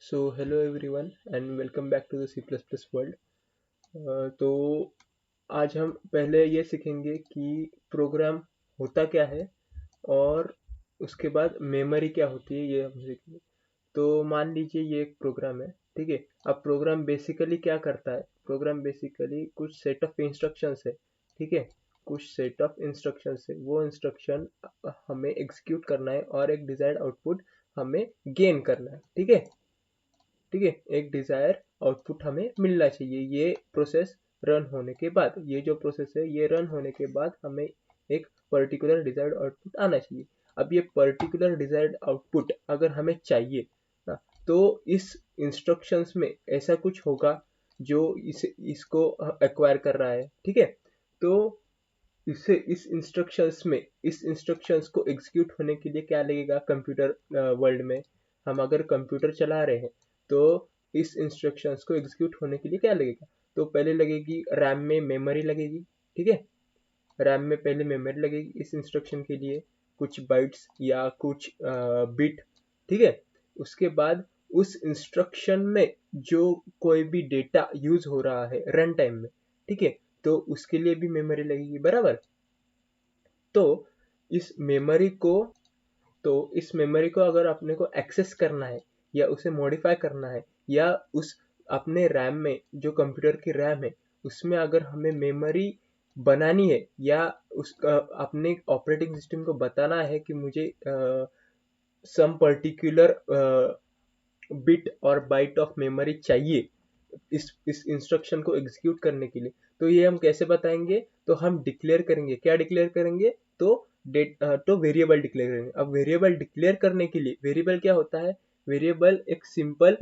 So hello everyone and welcome back to the C++ world. तो आज हम पहले ये सीखेंगे कि प्रोग्राम होता क्या है और उसके बाद मेमोरी क्या होती है ये हम सीखेंगे। तो मान लीजिए ये एक प्रोग्राम है, ठीक है। अब प्रोग्राम बेसिकली क्या करता है? प्रोग्राम बेसिकली कुछ सेट ऑफ इंस्ट्रक्शंस है, ठीक है। कुछ सेट ऑफ इंस्ट्रक्शंस है, वो इंस्ट्रक्शन हमें एग्जीक्यूट करना है और एक डिजायर्ड आउटपुट हमें गेन करना है, ठीक है। ठीक है, एक डिजायर आउटपुट हमें मिलना चाहिए। ये प्रोसेस रन होने के बाद, ये जो प्रोसेस है ये रन होने के बाद हमें एक पर्टिकुलर डिजायर्ड आउटपुट आना चाहिए। अब ये पर्टिकुलर डिजायर्ड आउटपुट अगर हमें चाहिए ना, तो इस इंस्ट्रक्शंस में ऐसा कुछ होगा जो इसको एक्वायर कर रहा है, ठीक है। तो इसे इस इंस्ट्रक्शंस को एग्जीक्यूट होने के लिए क्या लगेगा? कंप्यूटर वर्ल्ड में हम अगर कंप्यूटर चला रहे हैं तो इस इंस्ट्रक्शंस को एग्जीक्यूट होने के लिए क्या लगेगा? तो पहले लगेगी रैम में मेमोरी लगेगी, ठीक है। रैम में पहले मेमोरी लगेगी इस इंस्ट्रक्शन के लिए, कुछ बाइट्स या कुछ बिट, ठीक है। उसके बाद उस इंस्ट्रक्शन में जो कोई भी डेटा यूज हो रहा है रन टाइम में, ठीक है, तो उसके लिए भी मेमोरी लगेगी, बराबर। तो इस मेमोरी को तो इस मेमोरी को अगर अपने को एक्सेस करना है या उसे मॉडिफाई करना है, या उस अपने रैम में जो कंप्यूटर की रैम है उसमें अगर हमें मेमोरी बनानी है, या उसका अपने ऑपरेटिंग सिस्टम को बताना है कि मुझे सम पर्टिकुलर बिट और बाइट ऑफ मेमोरी चाहिए इस इंस्ट्रक्शन को एग्जीक्यूट करने के लिए, तो ये हम कैसे बताएंगे? तो हम डिक्लेयर करेंगे। क्या डिक्लेयर करेंगे? तो तो वेरिएबल डिक्लेयर करेंगे। अब वेरिएबल डिक्लेयर करने के लिए, वेरिएबल क्या होता है? वेरिएबल एक सिंपल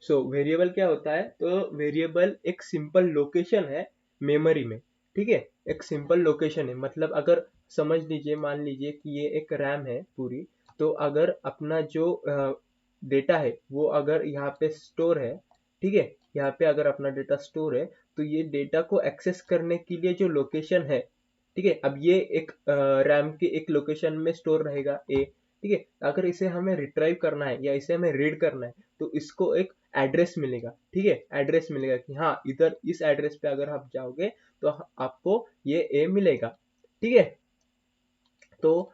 वेरिएबल क्या होता है? तो वेरिएबल एक सिंपल लोकेशन है मेमोरी में, ठीक है। एक सिंपल लोकेशन है, मतलब अगर समझ लीजिए, मान लीजिए कि ये एक रैम है पूरी, तो अगर अपना जो डेटा है वो अगर यहाँ पे स्टोर है, ठीक है, यहाँ पे अगर अपना डेटा स्टोर है, तो ये डेटा को एक्सेस करने के लिए जो लोकेशन है, ठीक है। अब ये एक रैम के एक लोकेशन में स्टोर रहेगा ए, ठीक है। अगर इसे हमें रिट्राइव करना है या इसे हमें रीड करना है, तो इसको एक एड्रेस मिलेगा, ठीक है। एड्रेस मिलेगा कि हाँ, इधर इस एड्रेस पे अगर आप जाओगे तो आपको ये ए मिलेगा, ठीक है। तो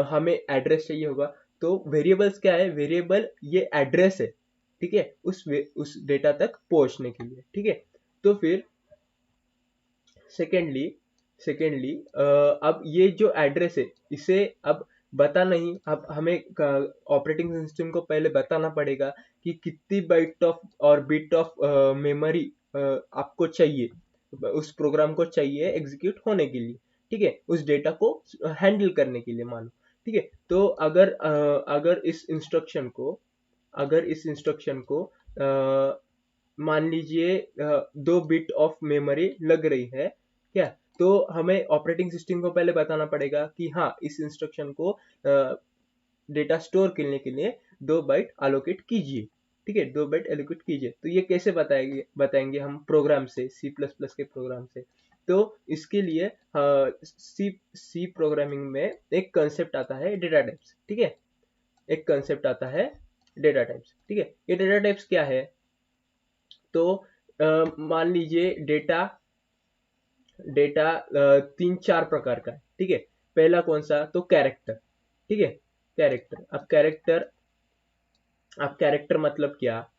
हमें एड्रेस चाहिए होगा। तो वेरिएबल्स क्या है? वेरिएबल ये एड्रेस है, ठीक है, उस डेटा तक पहुंचने के लिए, ठीक है। तो फिर सेकेंडली सेकेंडली अब ये जो एड्रेस है इसे अब बता नहीं, अब हमें ऑपरेटिंग सिस्टम को पहले बताना पड़ेगा कि कितनी बाइट ऑफ और बिट ऑफ मेमोरी आपको चाहिए, उस प्रोग्राम को चाहिए एग्जीक्यूट होने के लिए, ठीक है, उस डेटा को हैंडल करने के लिए, मानो, ठीक है। तो अगर इस इंस्ट्रक्शन को मान लीजिए 2 बिट ऑफ मेमोरी लग रही है क्या, तो हमें ऑपरेटिंग सिस्टम को पहले बताना पड़ेगा कि हाँ, इस इंस्ट्रक्शन को डेटा स्टोर करने के लिए 2 बाइट एलोकेट कीजिए, ठीक है, 2 बाइट एलोकेट कीजिए। तो ये कैसे बताएंगे हम प्रोग्राम से, सी प्लस प्लस के प्रोग्राम से। तो इसके लिए सी सी प्रोग्रामिंग में एक कंसेप्ट आता है डेटा टाइप्स, ठीक है। एक कंसेप्ट आता है डेटा टाइप्स, ठीक है। ये डेटा टाइप्स क्या है? तो मान लीजिए डेटा डेटा 3-4 प्रकार का है, ठीक है। पहला कौन सा? तो कैरेक्टर, ठीक है। कैरेक्टर, अब कैरेक्टर मतलब क्या?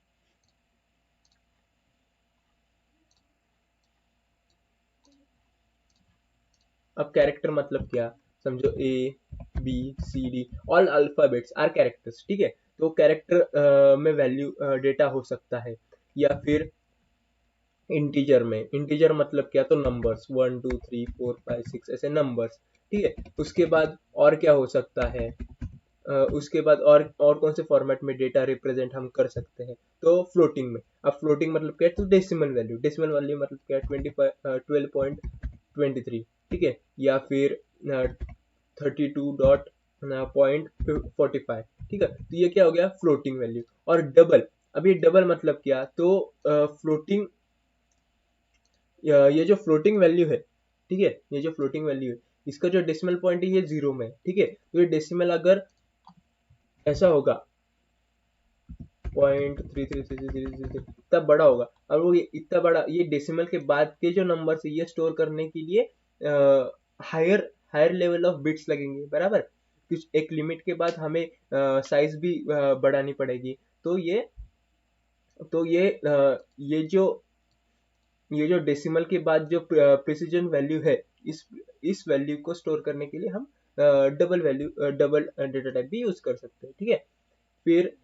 अब कैरेक्टर मतलब क्या? समझो, A B C D, all alphabets are characters, ठीक है। तो कैरेक्टर में वैल्यू डेटा हो सकता है, या फिर इंटीजर में। इंटीजर मतलब क्या? तो नंबर्स 1 2 3 4 5 6 ऐसे नंबर्स, ठीक है। उसके बाद और क्या हो सकता है? उसके बाद और कौन से फॉर्मेट में डेटा रिप्रेजेंट हम कर सकते हैं? तो फ्लोटिंग में। अब फ्लोटिंग मतलब क्या है? तो डेसिमल वैल्यू मतलब क्या है? 12.23, ठीक है, या फिर 32.45, ठीक है। तो ये क्या हो गया? Floating value. और डबल, अब ये डबल मतलब क्या? तो फ्लोटिंग ये जो फ्लोटिंग वैल्यू है, ठीक है, ये जो फ्लोटिंग वैल्यू है, इसका जो डेसिमल पॉइंट है ये 0 में है, ठीक है। तो ये डेसिमल अगर ऐसा होगा 0.333333 इतना बड़ा होगा। और वो ये इतना बड़ा, ये डेसिमल के बाद के जो नंबर है ये स्टोर करने के लिए higher higher level of bits लगेंगे, बराबर। कुछ एक लिमिट के बाद हमें साइज भी बढ़ानी पड़ेगी। तो ये जो डेसिमल के बाद जो प्रिसीजन वैल्यू है, इस वैल्यू को स्टोर करने के लिए हम डबल डेटा टाइप भी यूज कर सकते हैं, ठीक है। फिर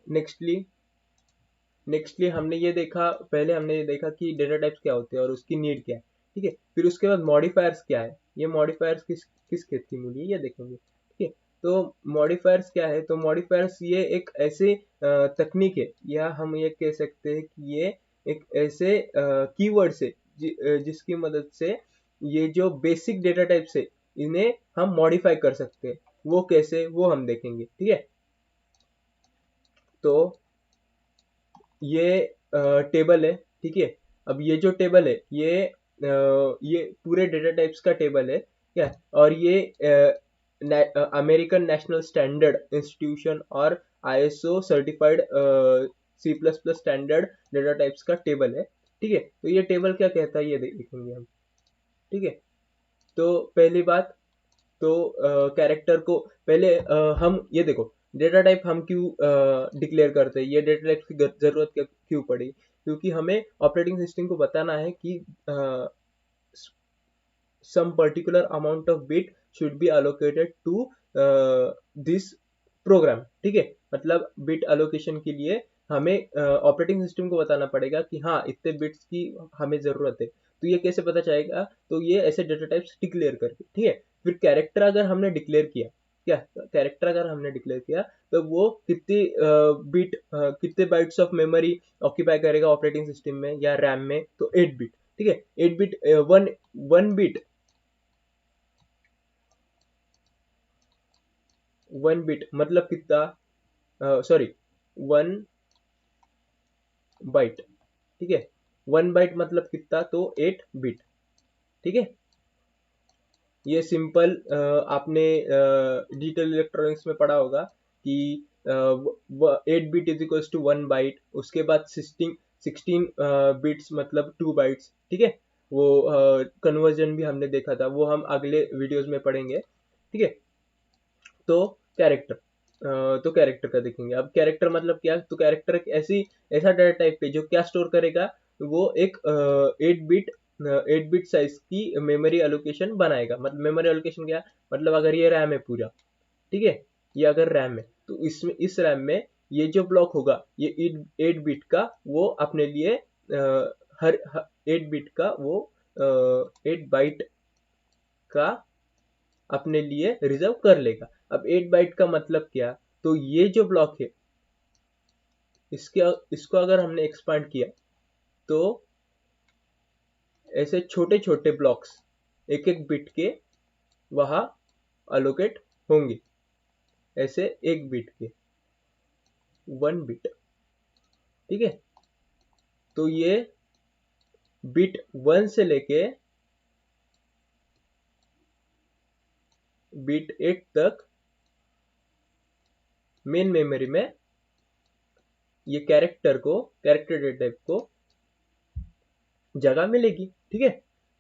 नेक्स्टली हमने ये देखा, पहले हमने ये देखा कि डेटा टाइप्स क्या होते हैं और उसकी नीड क्या है, ठीक है। फिर उसके बाद मॉडिफायर्स क्या है, ये मॉडिफायर्स किस किस खेत की मूली है ये देखेंगे, ठीक है। तो मॉडिफायर्स क्या है, तो मॉडिफायर्स ये एक ऐसे तकनीक है, या हम ये कह सकते हैं कि ये एक ऐसे कीवर्ड्स है जिसकी मदद से ये जो बेसिक डेटा टाइप्स है इन्हें हम मॉडिफाई कर सकते हैं। वो कैसे, वो हम देखेंगे, ठीक है। तो ये टेबल है, ठीक है। अब ये जो टेबल है ये पूरे डेटा टाइप्स का टेबल है, क्या। और ये अमेरिकन नेशनल स्टैंडर्ड इंस्टीट्यूशन और ISO certified C plus plus standard data types का टेबल है, ठीक है। तो ये टेबल क्या कहता है ये देखेंगे हम, ठीक है। तो पहली बात, तो कैरेक्टर को पहले हम ये देखो, डेटा टाइप हम क्यों डिक्लेयर करते हैं, ये डेटा टाइप की जरूरत क्यों पड़ी, क्योंकि हमें ऑपरेटिंग सिस्टम को बताना है कि some particular amount of bit should be allocated to this program, ठीक है। मतलब बिट अलोकेशन के लिए हमें ऑपरेटिंग सिस्टम को बताना पड़ेगा कि हाँ इतने बिट्स की हमें जरूरत है। तो ये कैसे पता चलेगा, तो ये ऐसे डेटा टाइप्स डिक्लेयर करके, ठीक है। फिर कैरेक्टर अगर हमने डिक्लेयर किया, क्या कैरेक्टर अगर हमने डिक्लेयर किया, तो वो कितने बाइट्स ऑफ मेमोरी ऑक्यूपाई करेगा ऑपरेटिंग सिस्टम में या रैम में, तो 8 बिट, ठीक है। 8 bit, one one bit, 1 bit मतलब कितना, सॉरी, 1 बाइट, ठीक है। 1 बाइट मतलब कितना, तो 8 बिट, ठीक है। ये सिंपल आपने डिजिटल इलेक्ट्रॉनिक्स में पढ़ा होगा कि 8 bit is equal to 1 byte, उसके बाद 16 बिट्स मतलब 2 बाइट्स, ठीक है। वो कन्वर्जन भी हमने देखा था, वो हम अगले वीडियोस में पढ़ेंगे, ठीक है। तो कैरेक्टर, तो कैरेक्टर का देखेंगे। अब कैरेक्टर मतलब क्या, तो कैरेक्टर एक ऐसा डाटा टाइप है जो क्या स्टोर करेगा, वो एक 8 बिट साइज की मेमोरी एलोकेशन बनाएगा। मतलब मेमोरी एलोकेशन क्या, मतलब अगर ये रैम है पूरा, ठीक है, ये अगर रैम है तो इसमें इस रैम में ये जो ब्लॉक होगा ये 8 बिट का वो अपने लिए हर 8 बिट का वो 8 बाइट का अपने लिए रिजर्व कर लेगा। अब 8 बाइट का मतलब क्या, तो ये जो ब्लॉक है इसके इसको अगर हमने एक्सपांड किया तो ऐसे छोटे छोटे ब्लॉक्स एक एक बिट के वहां अलोकेट होंगे, ऐसे 1 बिट के 1 बिट, ठीक है। तो ये बिट 1 से लेके बिट 8 तक मेन मेमोरी में ये कैरेक्टर डेटा टाइप को जगह मिलेगी, ठीक है।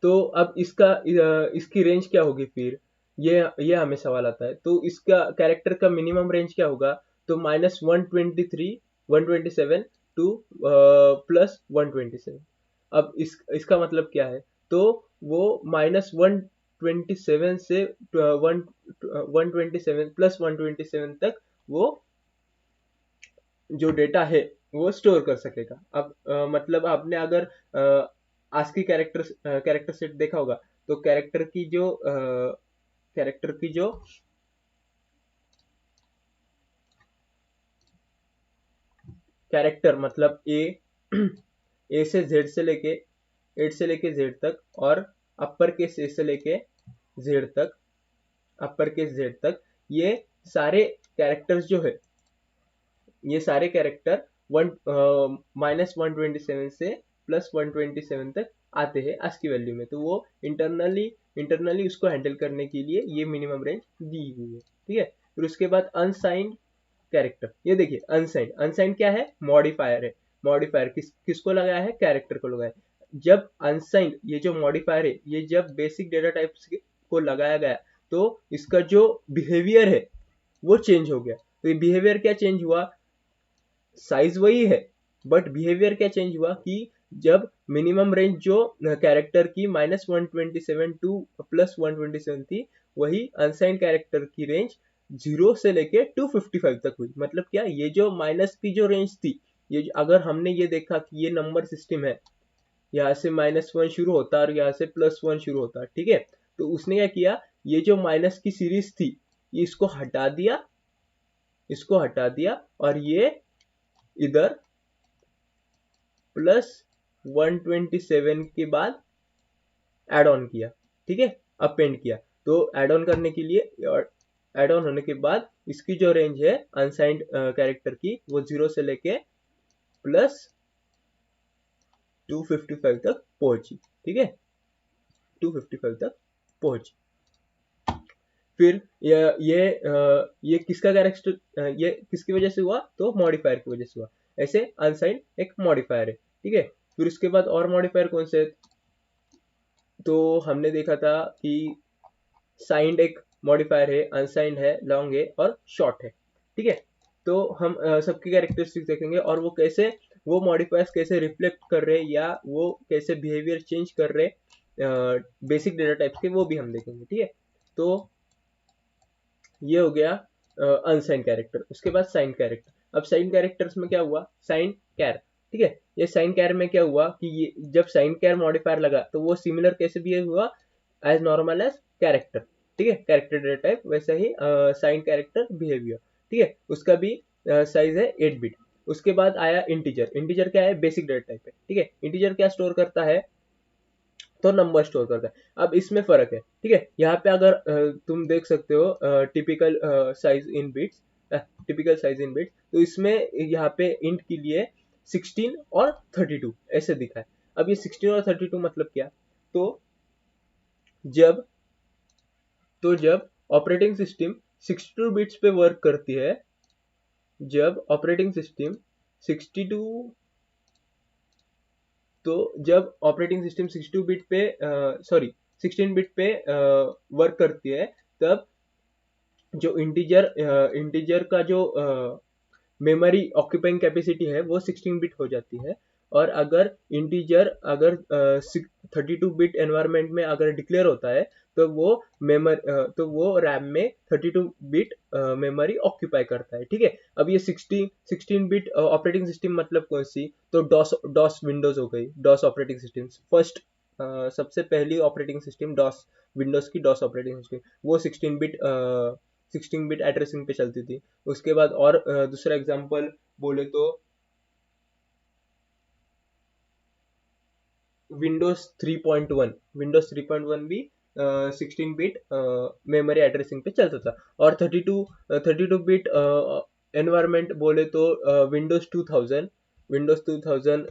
तो अब इसकी रेंज क्या होगी फिर, ये हमें सवाल आता है। तो इसका कैरेक्टर का मिनिमम रेंज क्या होगा, तो -127 टू +127। अब इसका मतलब क्या है, तो वो -127 से 127 +127 तक वो जो डेटा है वो स्टोर कर सकेगा। अब मतलब आपने अगर आस्की कैरेक्टर सेट देखा होगा, तो कैरेक्टर की जो कैरेक्टर मतलब ए से जेड से लेके 8 से लेके जेड तक, और अपर केस ए से लेके जेड तक, अपर केस जेड तक, ये सारे कैरेक्टर्स जो है, ये सारे कैरेक्टर वन -127 से +127 तक आते हैं ASCII वैल्यू में। तो वो इंटरनली उसको हैंडल करने के लिए ये मिनिमम रेंज दी हुई है, ठीक है। फिर उसके बाद अनसाइंड कैरेक्टर। ये देखिए अनसाइंड, अनसाइंड क्या है, मॉडिफायर है। मॉडिफायर किसको लगाया है, कैरेक्टर को लगाया है। जब अनसाइंड ये जो मॉडिफायर है ये जब बेसिक डेटा टाइप्स को लगाया गया तो इसका जो बिहेवियर है वो चेंज हो गया। तो ये बिहेवियर क्या चेंज हुआ, साइज वही है बट बिहेवियर क्या चेंज हुआ कि जब मिनिमम रेंज जो कैरेक्टर की -127 टू +127 थी, वही अनसाइंड कैरेक्टर की रेंज 0 से लेके 255 तक हुई। मतलब क्या, ये जो माइनस की जो रेंज थी, ये अगर हमने ये देखा कि ये नंबर सिस्टम है, यहाँ से -1 शुरू होता है और यहाँ से +1 शुरू होता है, ठीक है। तो उसने क्या किया, ये जो माइनस की सीरीज थी ये इसको हटा दिया, इसको हटा दिया और ये इधर +127 के बाद एड ऑन किया, ठीक है, अपेंड किया। तो एड ऑन करने के लिए और एड ऑन होने के बाद इसकी जो रेंज है अनसाइंड कैरेक्टर की वो 0 से लेके +255 तक पहुंची, ठीक है, 255 तक पहुंची। फिर ये किसका कैरेक्टर, ये किसकी वजह से हुआ, तो मॉडिफायर की वजह से हुआ। ऐसे अनसाइंड एक मॉडिफायर है, ठीक है। फिर उसके बाद और मॉडिफायर कौन से, तो हमने देखा था कि साइंड एक मॉडिफायर है, अनसाइंड है, लॉन्ग है और शॉर्ट है, ठीक है। तो हम सबकी कैरेक्टरिस्टिक्स देखेंगे और वो कैसे, वो मॉडिफायर्स कैसे रिफ्लेक्ट कर रहे या वो कैसे बिहेवियर चेंज कर रहे बेसिक डेटा टाइप्स के, वो भी हम देखेंगे, ठीक है। तो ये हो गया अनसाइंड कैरेक्टर। उसके बाद साइन कैरेक्टर। अब साइन कैरेक्टर्स में क्या हुआ, साइन कैर, ठीक है। ये साइन कैर में क्या हुआ कि ये जब साइन कैर मॉडिफायर लगा तो वो सिमिलर कैसे बिहेव हुआ, एज नॉर्मल एज कैरेक्टर, ठीक है, कैरेक्टर डेटा टाइप वैसा ही साइन कैरेक्टर बिहेवियर, ठीक है। उसका भी साइज है 8 बिट। उसके बाद आया इंटीजर। इंटीजर क्या है, बेसिक डेटा टाइप है, ठीक है। इंटीजर क्या स्टोर करता है, तो नंबर स्टोर करता है। अब इसमें फर्क है, ठीक है। यहाँ पे अगर तुम देख सकते हो typical size in bits, typical size in bits, तो इसमें यहाँ पे इंट के लिए 16 और 32 ऐसे दिखा है। अब ये 16 और 32 मतलब क्या, तो जब जब ऑपरेटिंग सिस्टम 62 बिट्स पे वर्क करती है, जब ऑपरेटिंग सिस्टम 62, तो जब ऑपरेटिंग सिस्टम 62 बिट पे सॉरी 16 बिट पे वर्क करती है, तब जो इंटीजर का जो मेमोरी ऑक्यूपाइंग कैपेसिटी है वो 16 बिट हो जाती है। और अगर इंटीजर अगर 32 बिट एनवायरनमेंट में अगर डिक्लेयर होता है तो वो रैम में 32 बिट मेमोरी ऑक्यूपाई करता है, ठीक है। अब ये 16 बिट ऑपरेटिंग सिस्टम मतलब कौन सी, तो डॉस विंडोज हो गई, डॉस ऑपरेटिंग सिस्टम फर्स्ट, सबसे पहली ऑपरेटिंग सिस्टम डॉस, विंडोज की डॉस ऑपरेटिंग सिस्टम, वो 16 बिट एड्रेसिंग पे चलती थी। उसके बाद और दूसरा एग्जांपल बोले तो विंडोज 3.1, विंडोज 3.1 भी 16 बिट मेमोरी एड्रेसिंग पे चलता था। और 32 बिट एनवायरनमेंट बोले तो विंडोज 2000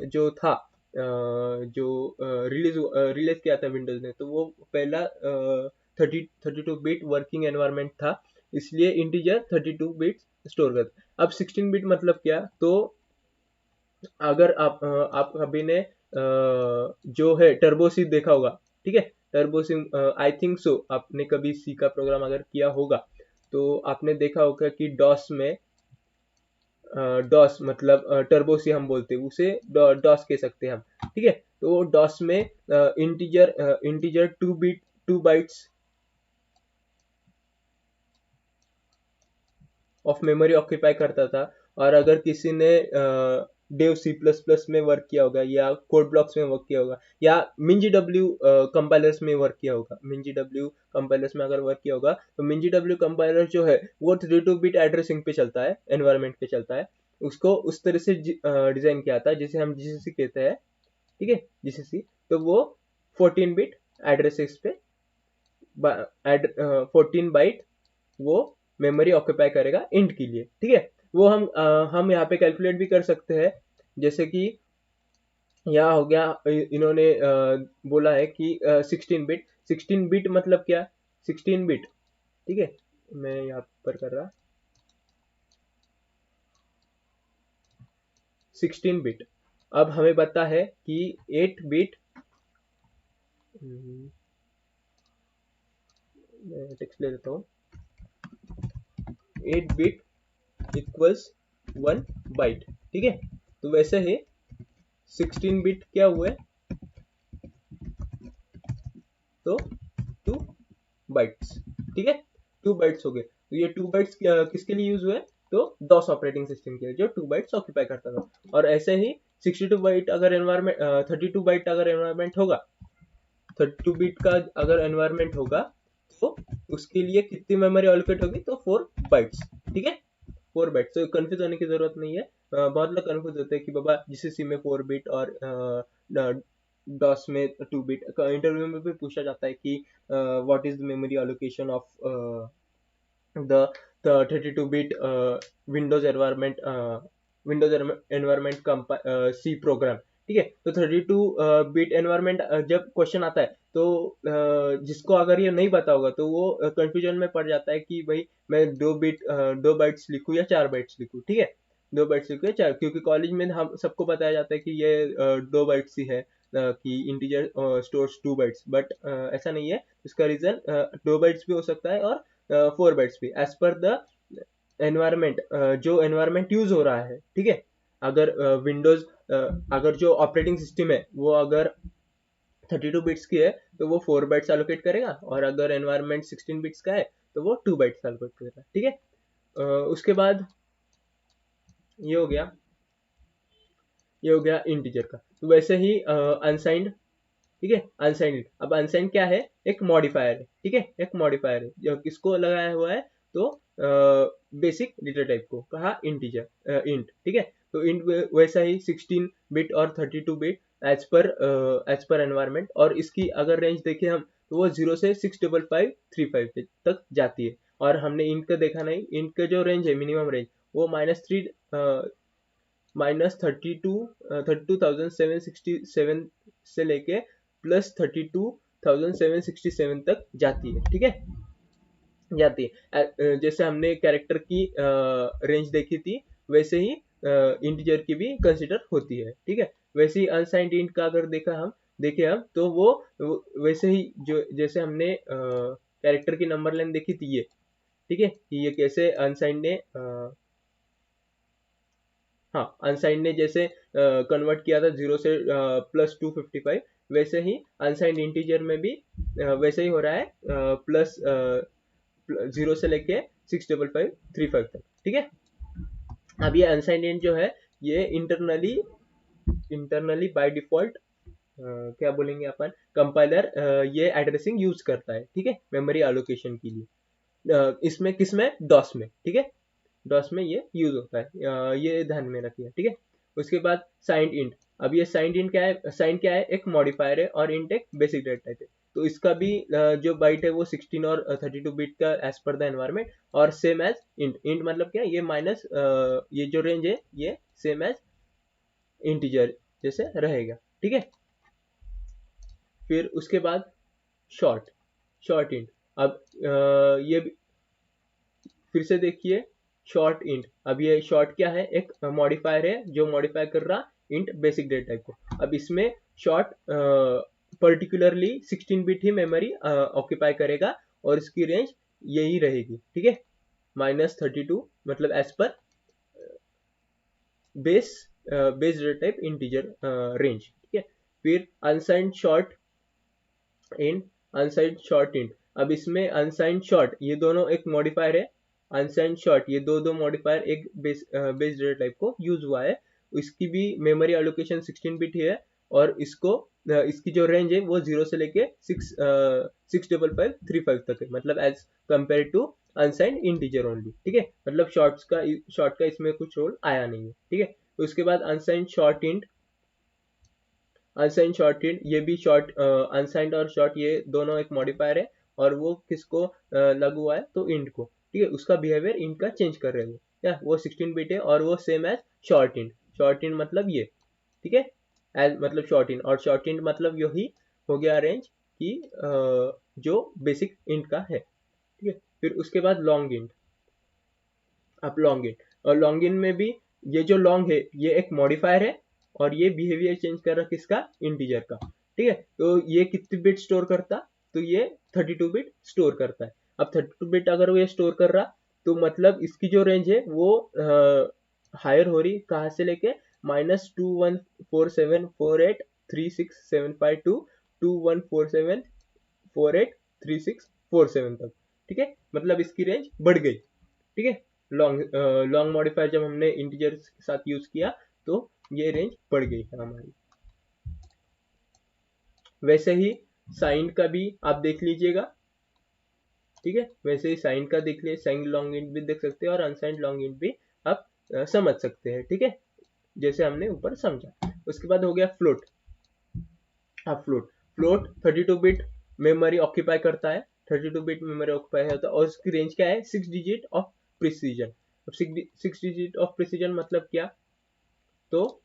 जो था, जो रिलीज किया था विंडोज ने, तो वो पहला 32 बिट वर्किंग एनवायरनमेंट था, इसलिए इंटीजर 32 बिट स्टोर करता। अब 16 बिट मतलब क्या, तो अगर आप कभी ने जो है टर्बोसी देखा होगा, ठीक है, टर्बोसी, आई थिंक सो आपने कभी सी का प्रोग्राम अगर किया होगा तो आपने देखा होगा कि डॉस में डॉस मतलब टर्बोसी हम बोलते हैं उसे, डॉस कह सकते हैं हम, ठीक है। तो डॉस में integer 2 bytes of memory occupy करता था। और अगर किसी ने डेव सी प्लस प्लस में वर्क किया होगा या कोड ब्लॉक्स में वर्क किया होगा या मिंजी डब्ल्यू कंपाइलर्स में वर्क किया होगा, मिंजी डब्ल्यू कंपाइलर्स में अगर वर्क किया होगा तो मिंजी डब्ल्यू कंपाइलर जो है वो 32 बिट एड्रेसिंग पे चलता है, एनवायरनमेंट पे चलता है। उसको उस तरह से डिजाइन किया था जिसे हम जीसीसी कहते हैं, ठीक है, जीसीसी। तो वो 14 बिट एड्रेसेस पे 14 बाइट वो मेमोरी ऑक्यूपाई करेगा इंट के लिए, ठीक है। वो हम यहाँ पे कैलकुलेट भी कर सकते हैं, जैसे कि यहाँ हो गया, इन्होंने बोला है कि 16 बिट मतलब क्या, 16 बिट, ठीक है, मैं यहाँ पर कर रहा 16 बिट। अब हमें पता है कि 8 बिट, मैं टेक्स्ट ले लेता हूँ, 8 बिट इक्वल्स 1 बाइट, ठीक है। तो वैसे ही 16 बिट क्या हुए, तो 2 बाइट्स, ठीक है, 2 बाइट्स हो गए। तो ये 2 बाइट्स किसके लिए यूज हुए, तो DOS ऑपरेटिंग सिस्टम के लिए, जो 2 बाइट्स ऑक्यूपाई करता था। और ऐसे ही 62 बाइट अगर एनवायरमेंट 32 बाइट अगर एनवायरमेंट होगा, 32 बिट का अगर एनवायरमेंट होगा, तो उसके लिए कितनी मेमोरी एलोकेट होगी, तो 4 बाइट्स, ठीक है, 4 बाइट्स। तो कंफ्यूज होने की जरूरत नहीं है। बहुत लोग कंफ्यूज होते हैं कि बाबा जीसीसी में 4 बिट और डॉस में 2 बिट। इंटरव्यू में भी पूछा जाता है कि what is the memory allocation of the 32 bit Windows environment, Windows environment C program, ठीक है। तो 32 बिट एनवायरमेंट जब क्वेश्चन आता है, तो जिसको अगर ये नहीं पता होगा, तो वो कंफ्यूजन में पड़ जाता है कि भाई मैं 2 बाइट्स लिखूं या 4 बाइट्स लिखूं, ठीक है, 2 बाइट्स लिखूं या 4, क्योंकि कॉलेज में हम सबको बताया जाता है कि ये 2 बाइट्स ही है, कि इंटीजर स्टोर्स 2 बाइट्स, बट ऐसा नहीं है। इसका रीजन 2 बाइट्स भी हो सकता है और 4 बाइट्स भी, एज पर द एनवायरमेंट, जो एनवायरमेंट यूज हो रहा है, ठीक है। अगर विंडोज अगर जो ऑपरेटिंग सिस्टम है वो अगर 32 बिट्स की है, तो वो 4 बाइट्स एलोकेट करेगा, और अगर एनवायरमेंट 16 बिट्स का है, तो वो 2 बाइट्स एलोकेट करेगा, ठीक है। उसके बाद ये हो गया, ये हो गया इंटीजर का। तो वैसे ही अनसाइंड, ठीक है, अनसाइंड। अब अनसाइंड क्या है, एक मॉडिफायर है, ठीक है, एक मॉडिफायर है जो किसको लगाया हुआ है, तो बेसिक डेटा टाइप को कहा इंटीजर, इंट, ठीक है। तो इंट वैसा ही 16 बिट और 32 बिट एज पर एनवायरमेंट, और इसकी अगर रेंज देखें हम, तो वो 0 से 65535 तक जाती है। और हमने इंट का देखा नहीं, इंट का जो रेंज है, मिनिमम रेंज, वो -32,767 से लेके +32,767 तक जाती है, ठीक है, जाती है। जैसे हमने कैरेक्टर की रेंज देखी थी, वैसे ही इंटीजर की भी कंसिडर होती है, ठीक है। वैसे ही अनसाइंड इंट का अगर देखे हम, तो वो वैसे ही जो जैसे हमने कैरेक्टर की नंबर लाइन देखी थी ये, ठीक है, कि ये कैसे अनसाइंड ने हाँ, अनसाइंड ने जैसे कन्वर्ट किया था 0 से +255, वैसे ही अनसाइंड इंटीजर में भी वैसे ही हो रहा है, प्लस 0 से लेके 65535 तक, ठीक है। अब ये अनसाइंड इंट जो है, ये इंटरनली बाय डिफॉल्ट क्या बोलेंगे अपन, कंपाइलर ये एड्रेसिंग यूज करता है, ठीक है, मेमोरी एलोकेशन के लिए। इसमें किसमें, डॉस में, ठीक है, डॉस में ये यूज होता है, ये ध्यान में रखिए, ठीक है। उसके बाद साइंड इंट। अब ये साइंड इंट क्या है, साइंड क्या है, एक मॉडिफायर है, और इंट एक बेसिक डेटा टाइप है। तो इसका भी जो बाइट है वो 16 और 32 बिट का एज पर द एनवायरमेंट, और सेम एज इंट। इंट मतलब क्या, ये माइनस ये जो रेंज है, ये सेम एज इंटीजर जैसे रहेगा, ठीक है। फिर उसके बाद शॉर्ट, शॉर्ट इंट। अब ये फिर से देखिए, शॉर्ट इंट। अब ये शॉर्ट क्या है, एक मॉडिफायर है जो मॉडिफाई कर रहा इंट बेसिक डेटा टाइप को। अब इसमें शॉर्ट पर्टिकुलरली 16 बिट ही मेमोरी ऑक्यूपाई करेगा, और इसकी रेंज यही रहेगी, ठीक है, -32, मतलब एज पर base base data type integer range, ठीक है। फिर unsigned short int, unsigned short int. अब इसमें अनसाइंड शॉर्ट, ये दोनों एक मॉडिफायर है, अनसाइंड शॉर्ट, ये दो मॉडिफायर एक बेस डेटा टाइप को यूज हुआ है। इसकी भी मेमोरी एलोकेशन 16 बिट ही है, और इसको इसकी जो रेंज है वो 0 से लेके 65535 तक है, मतलब as compare to unsigned integer only, ठीक है। मतलब शॉर्ट का इसमें कुछ रोल आया नहीं है, ठीक है। उसके बाद unsigned short int, unsigned short int, ये भी शॉर्ट, अनसाइंड और शॉर्ट ये दोनों एक मॉडिफायर है, और वो किसको लागू हुआ है, तो इंट को, ठीक है। उसका बिहेवियर इंट का चेंज कर रहे हैं, क्या वो 16 बिट है, और वो same as short int. Short int मतलब ये, ठीक है, एज मतलब शॉर्ट इंट, और शॉर्ट इंट मतलब यही हो गया रेंज की जो बेसिक इंट का है, ठीक है। फिर उसके बाद लॉन्ग इंट। अब लॉन्ग इंट, और लॉन्ग इंट में भी ये जो लॉन्ग है ये एक मॉडिफायर है और ये बिहेवियर चेंज कर रहा किसका, इंटीजर का। ठीक है, तो ये कितने बिट स्टोर करता, तो ये 32 बिट स्टोर करता है। अब 32 बिट अगर वो ये स्टोर कर रहा तो मतलब इसकी जो रेंज है वो हायर हो रही, कहाँ से लेके -2147483675 टू 2147483647 तक। ठीक है, मतलब इसकी रेंज बढ़ गई। ठीक है, लॉन्ग मॉडिफायर जब हमने इंटीजर के साथ यूज किया तो ये रेंज बढ़ गई है हमारी। वैसे ही साइन का भी आप देख लीजिएगा। ठीक है, वैसे ही साइन का देख लिए, साइन लॉन्ग इंट भी देख सकते हैं और अनसाइंड लॉन्ग इंट भी आप समझ सकते हैं। ठीक है, जैसे हमने ऊपर समझा। उसके बाद हो गया फ्लोट। अब फ्लोट 32 बिट मेमोरी ऑक्यूपाई करता है, 32 बिट मेमोरी ऑक्यूपाई होता है और उसकी रेंज क्या है, 6 डिजिट ऑफ प्रिसीजन। अब 6 डिजिट ऑफ प्रिसीजन मतलब क्या, तो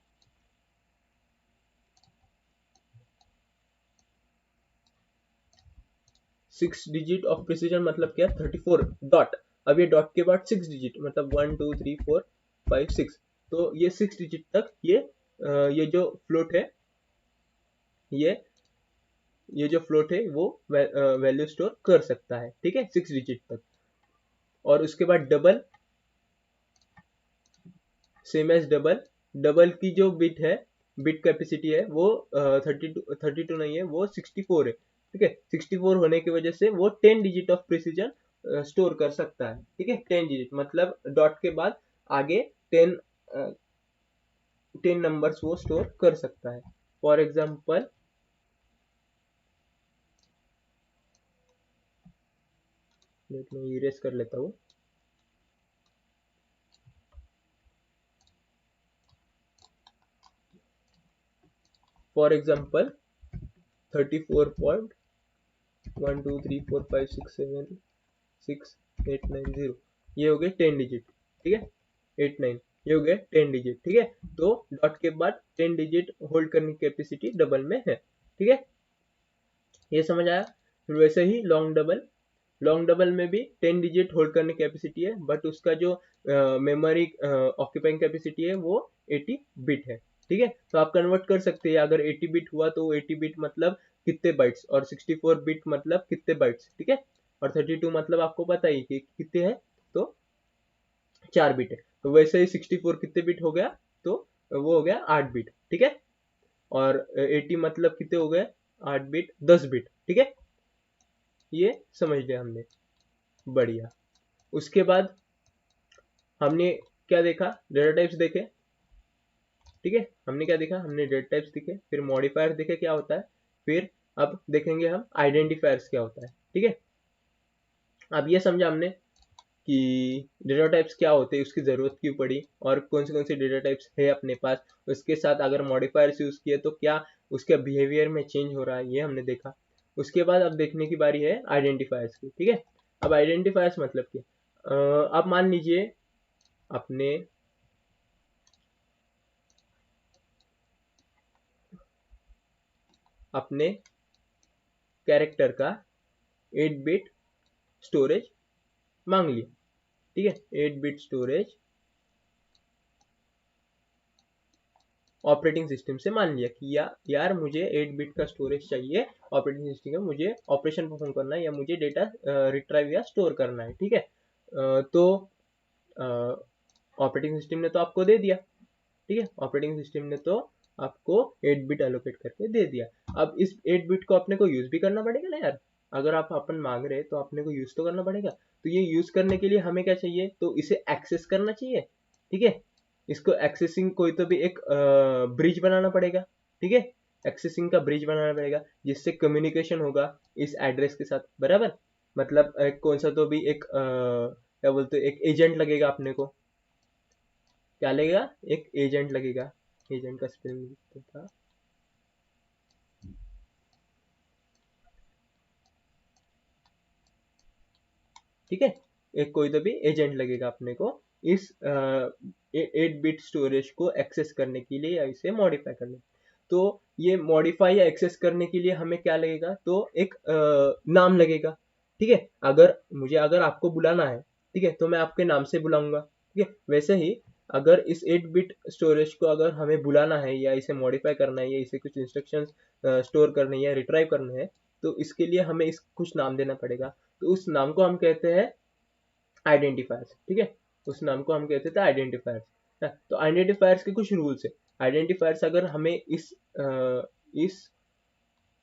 6 डिजिट ऑफ प्रिसीजन मतलब क्या, 34 डॉट। अब ये डॉट के बाद 6 डिजिट मतलब 1 2 3 4 5 6, तो ये 6 डिजिट तक ये जो फ्लोट है, ये ये जो फ्लोट है वो वैल्यू स्टोर कर सकता है। ठीक है, 6 डिजिट तक। और उसके बाद double, same as double. Double की जो बिट है, बिट कैपेसिटी है वो 32 नहीं है, वो 64 है। ठीक है, 64 होने की वजह से वो 10 डिजिट ऑफ प्रिसीजन स्टोर कर सकता है। ठीक है, 10 डिजिट मतलब डॉट के बाद आगे 10 10 नंबर्स वो स्टोर कर सकता है। फॉर एग्जाम्पल, मैं इरेज कर लेता हूँ। फॉर एग्जाम्पल 34.12345676890, ये हो गए 10 डिजिट। ठीक है, 89, ये हो गया 10 डिजिट। ठीक है, तो डॉट के बाद 10 डिजिट होल्ड करने की कैपेसिटी डबल में है। ठीक है, ये समझ आया। फिर वैसे ही लॉन्ग डबल में भी 10 डिजिट होल्ड करने की कैपेसिटी है, बट उसका जो मेमोरी ऑक्यूपाइंग कैपेसिटी है वो 80 बिट है। ठीक है, तो आप कन्वर्ट कर सकते हैं, अगर 80 बिट हुआ तो 80 बिट मतलब कितने बाइट्स, और 64 बिट मतलब कितने बाइट्स। ठीक है, और 32 मतलब आपको पता ही कि कितने हैं, तो 4 बिट है। तो वैसे ही 64 कितने बिट हो गया, तो वो हो गया 8 बिट। ठीक है, और 80 मतलब कितने हो गए, 8 बिट 10 बिट। ठीक है, ये समझ लिया हमने, बढ़िया। उसके बाद हमने क्या देखा, डेटा टाइप्स देखे। ठीक है, हमने क्या देखा, हमने डेटा टाइप्स देखे, फिर मॉडिफायर देखे क्या होता है, फिर अब देखेंगे हम आइडेंटिफायर्स क्या होता है। ठीक है, अब ये समझा हमने कि डेटा टाइप्स क्या होते हैं, उसकी ज़रूरत क्यों पड़ी, और कौन से डेटा टाइप्स है अपने पास, उसके साथ अगर मॉडिफायर्स यूज़ किए तो क्या उसके बिहेवियर में चेंज हो रहा है, ये हमने देखा। उसके बाद अब देखने की बारी है आइडेंटिफायर्स की। ठीक है, अब आइडेंटिफायर्स मतलब क्या, अब मान लीजिए अपने अपने कैरेक्टर का 8 बिट स्टोरेज मांग लिया। ठीक है, 8 बिट स्टोरेज ऑपरेटिंग सिस्टम से मान लिया कि यार मुझे 8 बिट का स्टोरेज चाहिए, ऑपरेटिंग सिस्टम में मुझे ऑपरेशन परफॉर्म करना है या मुझे डेटा रिट्राइव या स्टोर करना है। ठीक है, तो ऑपरेटिंग सिस्टम ने तो आपको दे दिया। ठीक है, ऑपरेटिंग सिस्टम ने तो आपको 8 बिट एलोकेट करके दे दिया। अब इस 8 बिट को अपने को यूज भी करना पड़ेगा ना यार, अगर आप अपन मांग रहे हैं तो अपने को यूज तो करना पड़ेगा। तो ये यूज करने के लिए हमें क्या चाहिए, तो इसे एक्सेस करना चाहिए। ठीक है, इसको एक्सेसिंग कोई तो भी एक ब्रिज बनाना पड़ेगा। ठीक है, एक्सेसिंग का ब्रिज बनाना पड़ेगा जिससे कम्युनिकेशन होगा इस एड्रेस के साथ, बराबर। मतलब कौन सा तो भी एक क्या बोलते हैं, एक एजेंट लगेगा अपने को, क्या लगेगा, एक एजेंट लगेगा। एजेंट का स्पेलिंग था, ठीक है, एक कोई तो भी एजेंट लगेगा अपने को इस 8 बिट स्टोरेज को एक्सेस करने के लिए या इसे मॉडिफाई करने। तो ये मॉडिफाई या एक्सेस करने के लिए हमें क्या लगेगा, तो एक नाम लगेगा। ठीक है, अगर आपको बुलाना है, ठीक है, तो मैं आपके नाम से बुलाऊंगा। ठीक है, वैसे ही अगर इस 8 बिट स्टोरेज को अगर हमें बुलाना है या इसे मॉडिफाई करना है या इसे कुछ इंस्ट्रक्शंस स्टोर करने या रिट्राइव करने हैं, तो इसके लिए हमें इस कुछ नाम देना पड़ेगा। तो उस नाम को हम कहते हैं आइडेंटिफायर्स। ठीक है, उस नाम को हम कहते थे आइडेंटिफायर्स। तो आइडेंटिफायर्स के कुछ रूल्स है। आइडेंटिफायर्स अगर हमें इस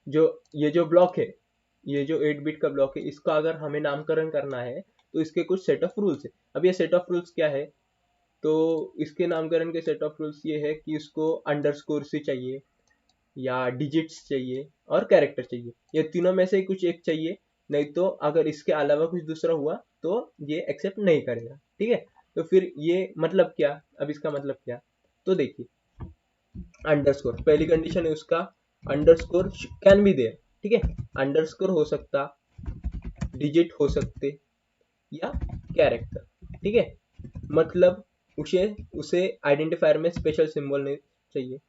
जो ये जो ब्लॉक है, ये जो 8 बिट का ब्लॉक है, इसका अगर हमें नामकरण करना है तो इसके कुछ सेट ऑफ रूल्स है। अब ये सेट ऑफ रूल्स क्या है? तो इसके नामकरण के सेट ऑफ रूल्स ये है कि इसको अंडरस्कोर से चाहिए या डिजिट्स चाहिए और कैरेक्टर चाहिए। ये तीनों में से कुछ एक चाहिए, नहीं तो अगर इसके अलावा कुछ दूसरा हुआ तो ये एक्सेप्ट नहीं करेगा। ठीक है, तो फिर ये मतलब क्या? अब इसका मतलब क्या? तो देखिए, अंडरस्कोर पहली कंडीशन है उसका, अंडरस्कोर कैन बी देयर। ठीक है, अंडरस्कोर हो सकता, डिजिट हो सकते या कैरेक्टर। ठीक है, मतलब उसे उसे आइडेंटिफायर में स्पेशल सिंबल नहीं चाहिए,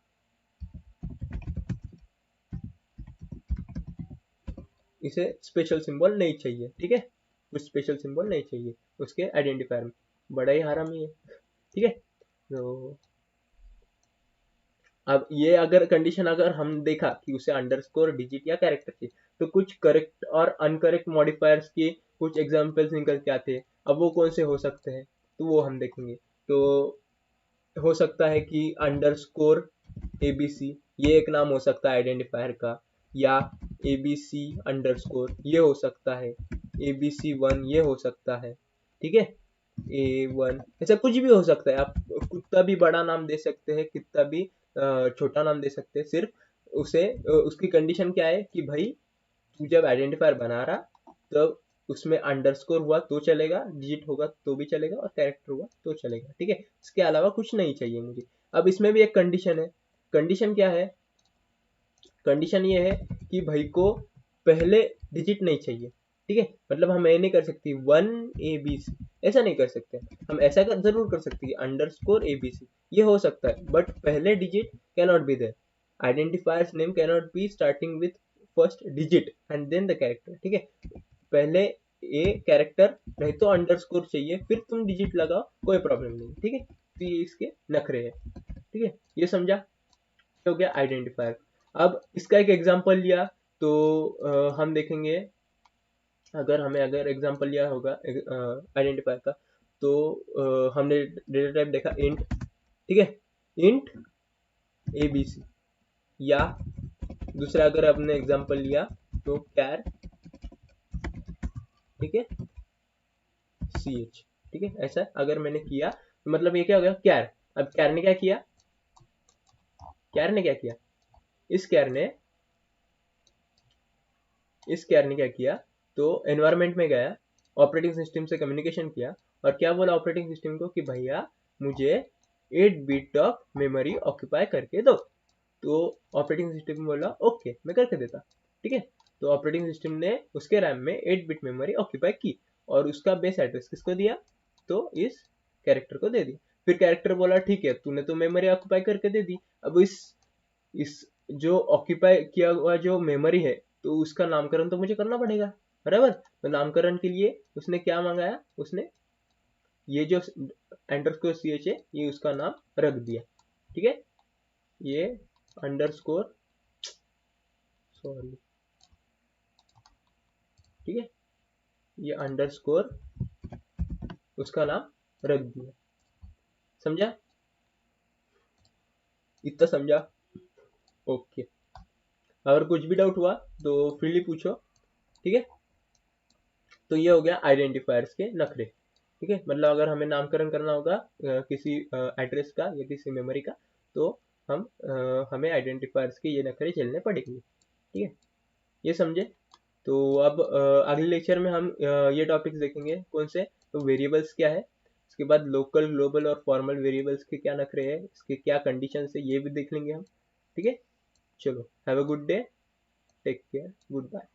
इसे स्पेशल सिंबल नहीं चाहिए। ठीक है, कुछ स्पेशल सिंबल नहीं चाहिए उसके आइडेंटिफायर में। बड़ा ही हरामी है। ठीक है, तो अब ये अगर कंडीशन अगर हम देखा कि उसे अंडरस्कोर, डिजिट या कैरेक्टर चाहिए, तो कुछ करेक्ट और अनकरेक्ट मॉडिफायर्स के कुछ एग्जांपल्स निकल के आते हैं। अब वो कौन से हो सकते हैं तो वो हम देखेंगे। तो हो सकता है कि अंडरस्कोर एबीसी, ये एक नाम हो सकता है आइडेंटिफायर का, या एबीसी अंडरस्कोर ये हो सकता है, ABC1 ये हो सकता है। ठीक है, A1 ऐसा कुछ भी हो सकता है। आप कितना भी बड़ा नाम दे सकते हैं, कितना भी छोटा नाम दे सकते हैं। सिर्फ उसे उसकी कंडीशन क्या है कि भाई तू जब आइडेंटिफायर बना रहा तब उसमें अंडरस्कोर हुआ तो चलेगा, डिजिट होगा तो भी चलेगा और कैरेक्टर हुआ तो चलेगा। ठीक है, इसके अलावा कुछ नहीं चाहिए मुझे। अब इसमें भी एक कंडीशन है। कंडीशन क्या है? कंडीशन ये है कि भाई को पहले डिजिट नहीं चाहिए। ठीक है, मतलब हम ये नहीं कर सकते 1ABC, ऐसा नहीं कर सकते। हम ऐसा जरूर कर सकते हैं अंडरस्कोर ABC, ये हो सकता है, बट पहले digit can not be there. Identifiers name can not be starting with first digit and then the character. ठीक है, पहले ए कैरेक्टर नहीं तो अंडरस्कोर चाहिए, फिर तुम डिजिट लगाओ, कोई प्रॉब्लम नहीं। ठीक है, तो ये इसके नखरे है। ठीक है, ये समझा? हो गया आइडेंटिफायर। अब इसका एक एग्जांपल लिया तो हम देखेंगे, अगर एग्जांपल लिया होगा आइडेंटिफायर का, तो हमने डेटा टाइप देखा इंट। ठीक है, इंट ABC, या दूसरा अगर आपने एग्जांपल लिया तो कैर, ठीक है, CH। ठीक है, ऐसा अगर मैंने किया तो मतलब ये क्या हो गया? कैर। अब कैर ने क्या किया? कैर ने क्या किया? इस कैर ने इस कैर ने क्या किया? तो एनवायरनमेंट में गया, ऑपरेटिंग सिस्टम से कम्युनिकेशन किया और क्या बोला ऑपरेटिंग सिस्टम को कि भैया मुझे 8 बिट ऑफ मेमोरी ऑक्यूपाई करके दो। तो ऑपरेटिंग सिस्टम बोला ओके मैं करके देता। ठीक है, तो ऑपरेटिंग सिस्टम ने उसके रैम में 8 बिट मेमोरी ऑक्यूपाई की और उसका बेस एड्रेस किसको दिया? तो इस कैरेक्टर को दे दी। फिर कैरेक्टर बोला ठीक है तूने तो मेमोरी ऑक्यूपाई करके दे दी, अब इस जो ऑक्यूपाई किया हुआ जो मेमोरी है तो उसका नामकरण तो मुझे करना पड़ेगा, बराबर। तो नामकरण के लिए उसने क्या मंगाया? उसने ये जो अंडरस्कोर CH है ये उसका नाम रख दिया। ठीक है, ये अंडरस्कोर, सॉरी, ठीक है, ये अंडरस्कोर उसका नाम रख दिया। समझा? इतना समझा? ओके, अगर कुछ भी डाउट हुआ तो फ्रीली पूछो। ठीक है, तो ये हो गया आइडेंटिफायर्स के नखरे। ठीक है, मतलब अगर हमें नामकरण करना होगा किसी एड्रेस का या किसी मेमोरी का, तो हमें आइडेंटिफायर्स के ये नखरे झेलने पड़ेंगे। ठीक है, ये समझे? तो अब अगले लेक्चर में हम ये टॉपिक्स देखेंगे। कौन से? तो वेरिएबल्स क्या है, इसके बाद लोकल, ग्लोबल और फॉर्मल वेरिएबल्स के क्या नखरे हैं, इसके क्या कंडीशन है, ये भी देख लेंगे हम। ठीक है, चलो, have a good day, take care, good bye.